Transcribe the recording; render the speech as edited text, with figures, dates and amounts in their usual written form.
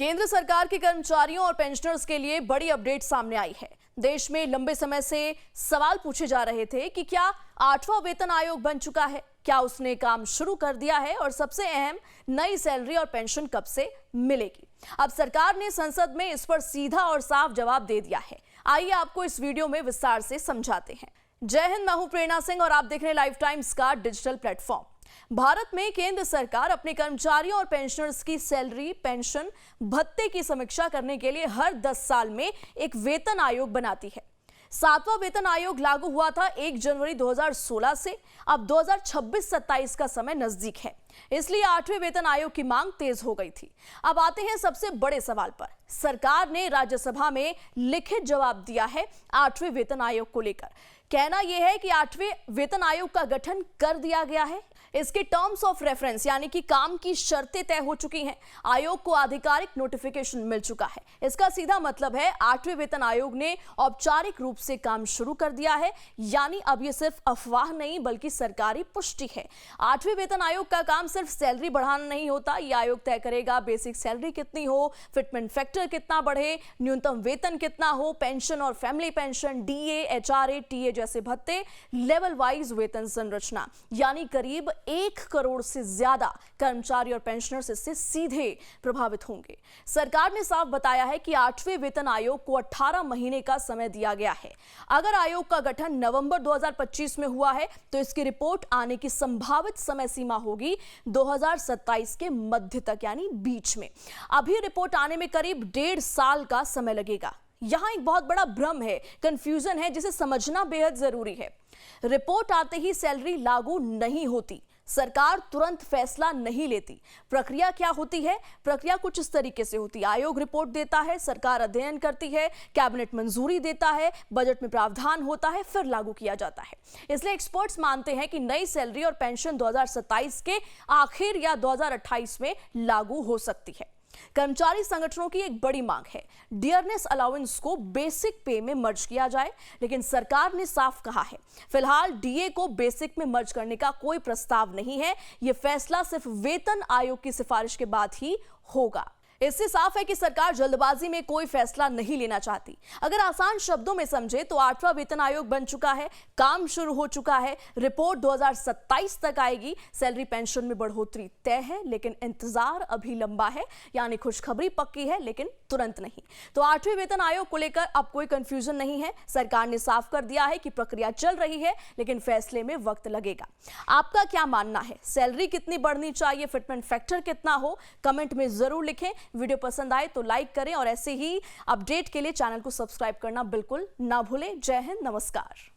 केंद्र सरकार के कर्मचारियों और पेंशनर्स के लिए बड़ी अपडेट सामने आई है। देश में लंबे समय से सवाल पूछे जा रहे थे कि क्या 8वां वेतन आयोग बन चुका है, क्या उसने काम शुरू कर दिया है और सबसे अहम, नई सैलरी और पेंशन कब से मिलेगी। अब सरकार ने संसद में इस पर सीधा और साफ जवाब दे दिया है। आइए आपको इस वीडियो में विस्तार से समझाते हैं। जय हिंद, मैं हूं प्रेरणा सिंह और आप देख रहे हैं लाइफ टाइम्स का डिजिटल प्लेटफॉर्म। भारत में केंद्र सरकार अपने कर्मचारियों और पेंशनर्स की सैलरी, पेंशन, भत्ते की समीक्षा करने के लिए हर 10 साल में एक वेतन आयोग बनाती है। 7वां वेतन आयोग लागू हुआ था 1 जनवरी 2016 से। अब 2026-27 का समय नजदीक है, इसलिए 8वें वेतन आयोग की मांग तेज हो गई थी। अब आते हैं सबसे बड़े सवाल पर। सरकार ने राज्यसभा में लिखित जवाब दिया है 8वें वेतन आयोग को लेकर। कहना यह है कि 8वें वेतन आयोग का गठन कर दिया गया है। इसके टर्म्स ऑफ रेफरेंस यानी कि काम की शर्तें तय हो चुकी हैं। आयोग को आधिकारिक नोटिफिकेशन मिल चुका है। इसका सीधा मतलब है 8वें वेतन आयोग ने औपचारिक रूप से काम शुरू कर दिया है। यानी अब ये सिर्फ अफवाह नहीं बल्कि सरकारी पुष्टि है। 8वें वेतन आयोग का काम सिर्फ सैलरी बढ़ाना नहीं होता। ये आयोग तय करेगा बेसिक सैलरी कितनी हो, फिटमेंट फैक्टर कितना बढ़े, न्यूनतम वेतन कितना हो, पेंशन और family pension, DA, HRA, TA जैसे भत्ते, लेवल वाइज वेतन संरचना। यानी करीब 1 करोड़ से ज्यादा कर्मचारी और पेंशनर्स इससे सीधे प्रभावित होंगे। सरकार ने साफ बताया है कि 8वें वेतन आयोग को 18 महीने का समय दिया गया है। अगर आयोग का गठन नवंबर 2025 में हुआ है तो इसकी रिपोर्ट आने की संभावित समय सीमा होगी 2027 के मध्य तक, यानी बीच में। अभी रिपोर्ट आने में करीब 1.5 साल का समय लगेगा। यहां एक बहुत बड़ा भ्रम है, कंफ्यूजन है, जिसे समझना बेहद जरूरी है। रिपोर्ट आते ही सैलरी लागू नहीं होती, सरकार तुरंत फैसला नहीं लेती। प्रक्रिया क्या होती है? प्रक्रिया कुछ इस तरीके से होती है। आयोग रिपोर्ट देता है, सरकार अध्ययन करती है, कैबिनेट मंजूरी देता है, बजट में प्रावधान होता है, फिर लागू किया जाता है। इसलिए एक्सपर्ट्स मानते हैं कि नई सैलरी और पेंशन 2027 के आखिर या 2028 में लागू हो सकती है। कर्मचारी संगठनों की एक बड़ी मांग है डियरनेस अलाउंस को बेसिक पे में मर्ज किया जाए, लेकिन सरकार ने साफ कहा है फिलहाल डीए को बेसिक में मर्ज करने का कोई प्रस्ताव नहीं है। यह फैसला सिर्फ वेतन आयोग की सिफारिश के बाद ही होगा। इससे साफ है कि सरकार जल्दबाजी में कोई फैसला नहीं लेना चाहती। अगर आसान शब्दों में समझे तो 8वां वेतन आयोग बन चुका है, काम शुरू हो चुका है, रिपोर्ट 2027 तक आएगी, सैलरी पेंशन में बढ़ोतरी तय है, लेकिन इंतजार अभी लंबा है। यानी खुशखबरी पक्की है लेकिन तुरंत नहीं। तो 8वें वेतन आयोग को लेकर अब कोई कंफ्यूजन नहीं है। सरकार ने साफ कर दिया है कि प्रक्रिया चल रही है, लेकिन फैसले में वक्त लगेगा। आपका क्या मानना है? सैलरी कितनी बढ़नी चाहिए, फिटमेंट फैक्टर कितना हो? कमेंट में जरूर लिखें। वीडियो पसंद आए तो लाइक करें और ऐसे ही अपडेट के लिए चैनल को सब्सक्राइब करना बिल्कुल ना भूलें। जय हिंद, नमस्कार।